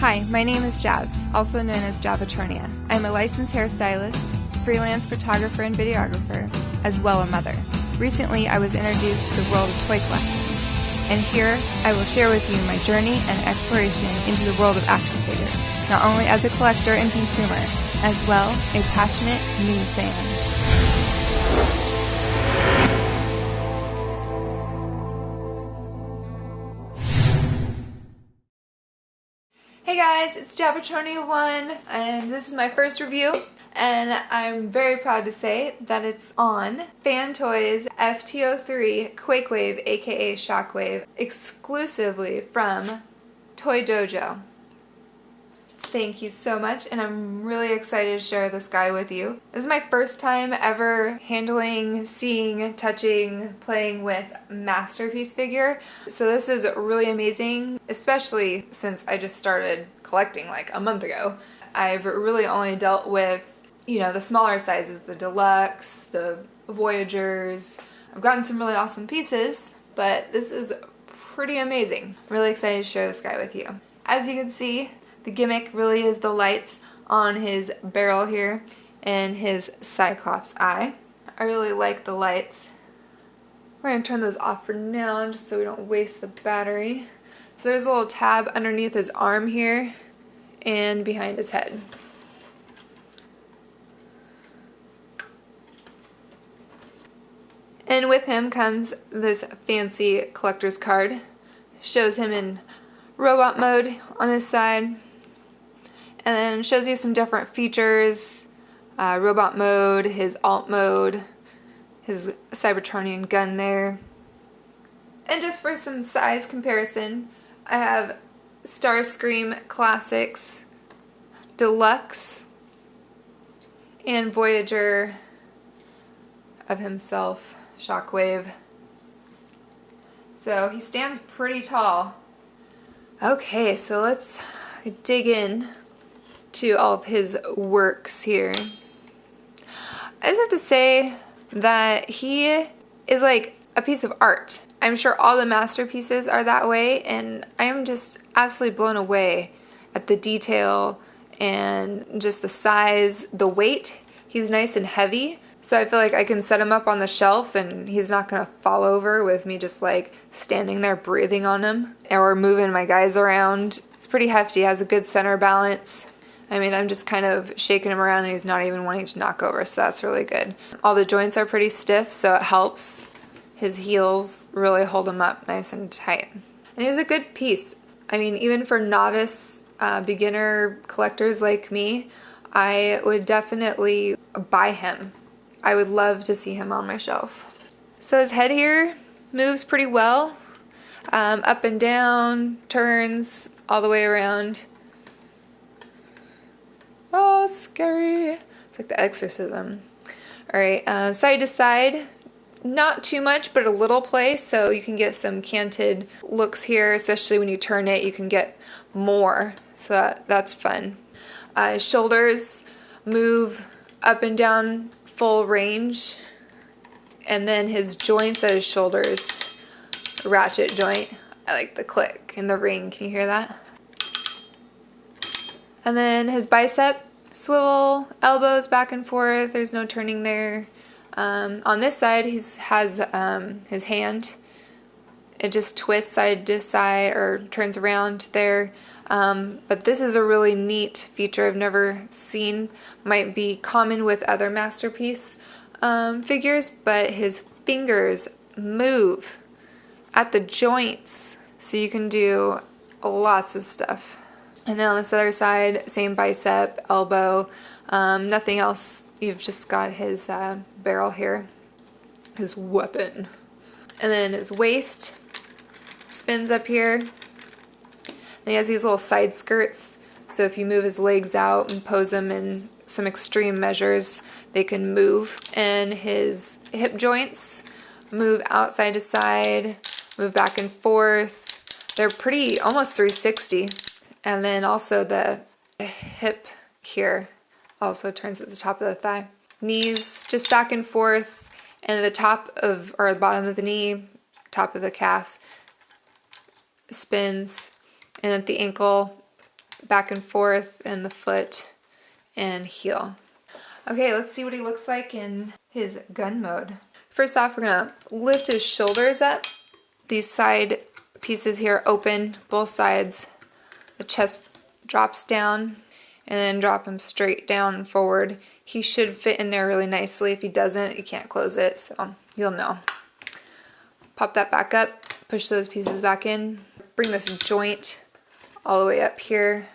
Hi, my name is Javs, also known as Javatronia. I'm a licensed hairstylist, freelance photographer and videographer, as well a mother. Recently, I was introduced to the world of Quakewave, and here I will share with you my journey and exploration into the world of action figures, not only as a collector and consumer, as well a passionate new fan. Hey guys, it's Javatronia1, and this is my first review, and I'm very proud to say that it's on FanToys FT-03 Quakewave, aka Shockwave, exclusively from Toy Dojo. Thank you so much, and I'm really excited to share this guy with you. This is my first time ever handling, seeing, touching, playing with Masterpiece figure. So this is really amazing, especially since I just started collecting like a month ago. I've really only dealt with, you know, the smaller sizes, the Deluxe, the Voyagers. I've gotten some really awesome pieces, but this is pretty amazing. I'm really excited to share this guy with you. As you can see, the gimmick really is the lights on his barrel here and his Cyclops eye. I really like the lights. We're going to turn those off for now just so we don't waste the battery. So there's a little tab underneath his arm here and behind his head. And with him comes this fancy collector's card. Shows him in robot mode on this side. And then shows you some different features, robot mode, his alt mode, his Cybertronian gun there. And just for some size comparison, I have Starscream Classics, Deluxe, and Voyager of himself, Shockwave. So he stands pretty tall. Okay, so let's dig in to all of his works here. I just have to say that he is like a piece of art. I'm sure all the masterpieces are that way, and I am just absolutely blown away at the detail and just the size, the weight. He's nice and heavy, so I feel like I can set him up on the shelf and he's not gonna fall over with me just like standing there breathing on him or moving my guys around. It's pretty hefty, has a good center balance. I mean, I'm just kind of shaking him around and he's not even wanting to knock over, so that's really good. All the joints are pretty stiff, so it helps. His heels really hold him up nice and tight. And he's a good piece. I mean, even for novice, beginner collectors like me, I would definitely buy him. I would love to see him on my shelf. So his head here moves pretty well. Up and down, turns all the way around. Oh, scary. It's like the exorcism. Alright, side to side. Not too much, but a little play, so you can get some canted looks here, especially when you turn it, you can get more. So that's fun. His shoulders move up and down full range. And then his joints at his shoulders, ratchet joint. I like the click and the ring. Can you hear that? And then his bicep swivel, elbows back and forth. There's no turning there. On this side, he has his hand. It just twists side to side or turns around there. But this is a really neat feature I've never seen. Might be common with other Masterpiece figures, but his fingers move at the joints, so you can do lots of stuff. And then on this other side, same bicep, elbow, nothing else. You've just got his barrel here, his weapon. And then his waist spins up here. And he has these little side skirts, so if you move his legs out and pose them in some extreme measures, they can move. And his hip joints move outside to side, move back and forth. They're pretty, almost 360. And then also the hip here also turns at the top of the thigh. Knees just back and forth, and the top of, or the bottom of the knee, top of the calf spins, and at the ankle back and forth in the foot and heel. Okay, let's see what he looks like in his gun mode. First off, we're gonna lift his shoulders up. These side pieces here open, both sides. The chest drops down, and then drop him straight down and forward. He should fit in there really nicely. If he doesn't, you can't close it, so you'll know. Pop that back up, push those pieces back in. Bring this joint all the way up here,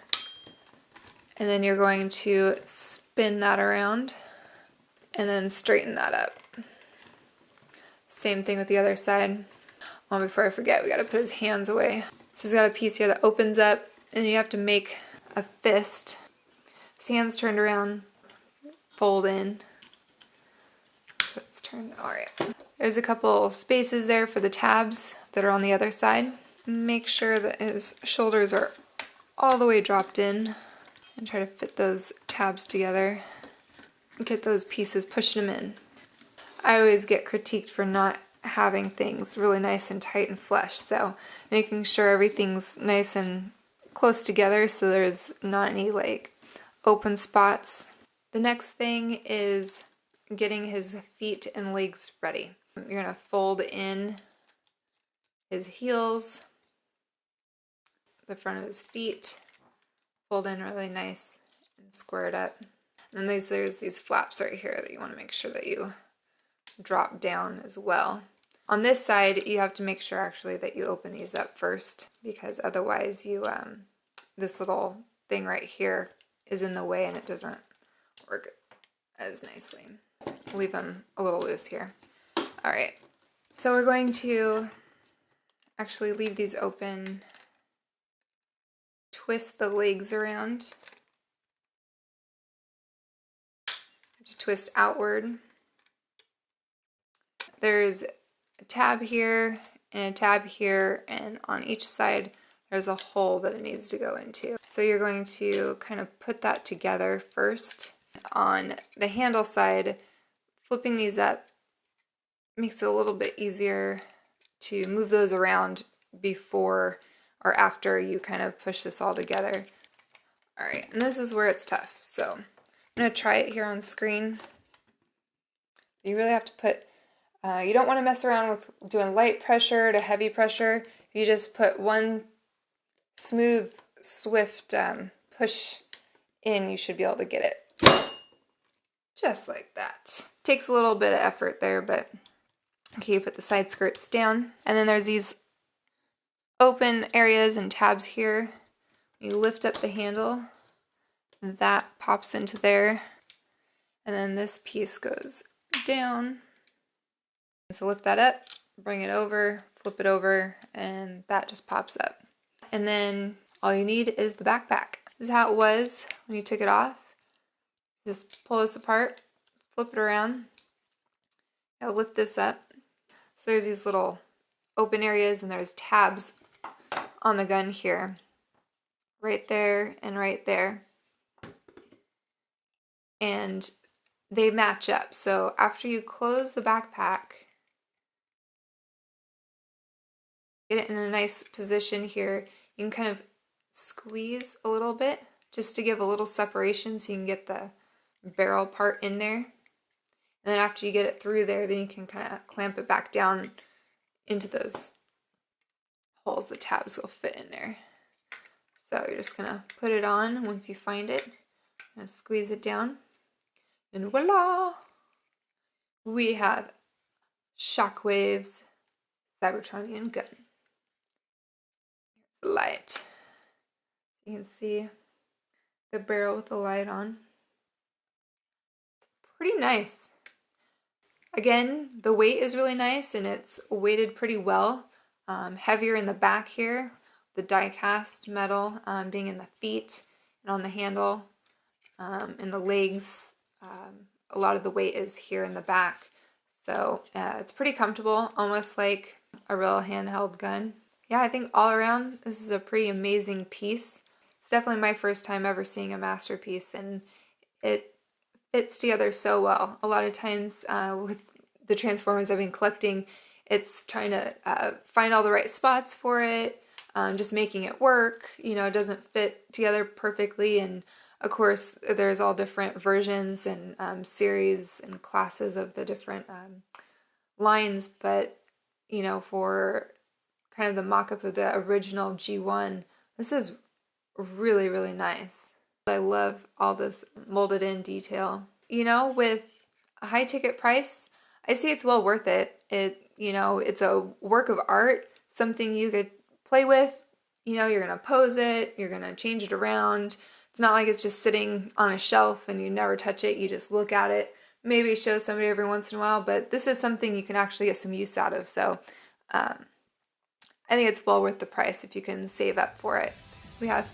and then you're going to spin that around and then straighten that up. Same thing with the other side. Oh, before I forget, we gotta put his hands away. So he's got a piece here that opens up, and you have to make a fist. His hands turned around, fold in. Let's turn, all right. There's a couple spaces there for the tabs that are on the other side. Make sure that his shoulders are all the way dropped in, and try to fit those tabs together. Get those pieces, pushing them in. I always get critiqued for not having things really nice and tight and flush, so making sure everything's nice and close together so there's not any like open spots. The next thing is getting his feet and legs ready. You're gonna fold in his heels, the front of his feet, fold in really nice and square it up. And then there's these flaps right here that you want to make sure that you drop down as well. On this side, you have to make sure actually that you open these up first, because otherwise you this little thing right here is in the way and it doesn't work as nicely. Leave them a little loose here. All right, so we're going to actually leave these open, twist the legs around. Just twist outward. There's a tab here and a tab here, and on each side there's a hole that it needs to go into. So you're going to kind of put that together first. On the handle side, flipping these up makes it a little bit easier to move those around before or after you kind of push this all together. All right, and this is where it's tough. So I'm gonna try it here on screen. You really have to put, you don't want to mess around with doing light pressure to heavy pressure. You just put one smooth, swift push in, you should be able to get it. Just like that. Takes a little bit of effort there, but okay, you put the side skirts down. And then there's these open areas and tabs here. You lift up the handle, and that pops into there. And then this piece goes down. So lift that up, bring it over, flip it over, and that just pops up. And then all you need is the backpack. This is how it was when you took it off. Just pull this apart, flip it around. I'll lift this up. So there's these little open areas and there's tabs on the gun here. Right there and right there. And they match up. So after you close the backpack, get it in a nice position here, you can kind of squeeze a little bit just to give a little separation so you can get the barrel part in there. And then after you get it through there, then you can kind of clamp it back down into those holes. The tabs will fit in there. So you're just gonna put it on once you find it, and squeeze it down, and voila! We have Shockwave's Javatronia gun. Here's the light. You can see the barrel with the light on. It's pretty nice. Again, the weight is really nice and it's weighted pretty well. Heavier in the back here, the die cast metal being in the feet and on the handle. In the legs, a lot of the weight is here in the back. So it's pretty comfortable, almost like a real handheld gun. Yeah, I think all around this is a pretty amazing piece. It's definitely my first time ever seeing a masterpiece, and it fits together so well. A lot of times with the Transformers I've been collecting, it's trying to find all the right spots for it, just making it work. You know, it doesn't fit together perfectly, and of course there's all different versions and series and classes of the different lines, but you know, for kind of the mock-up of the original G1, this is really, really nice. I love all this molded in detail. You know, with a high ticket price, I say it's well worth it. You know, it's a work of art, something you could play with. You know, you're going to pose it, you're going to change it around. It's not like it's just sitting on a shelf and you never touch it, you just look at it. Maybe show somebody every once in a while, but this is something you can actually get some use out of. So I think it's well worth the price if you can save up for it. We have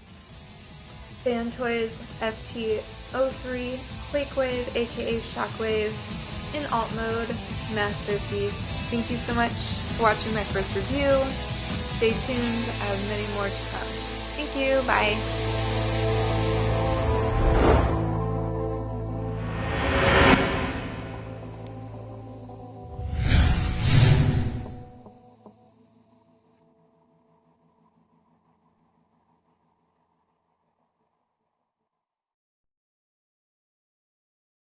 Fan Toys FT-03 Quakewave, aka Shockwave, in alt mode, masterpiece. Thank you so much for watching my first review. Stay tuned, I have many more to come. Thank you, bye!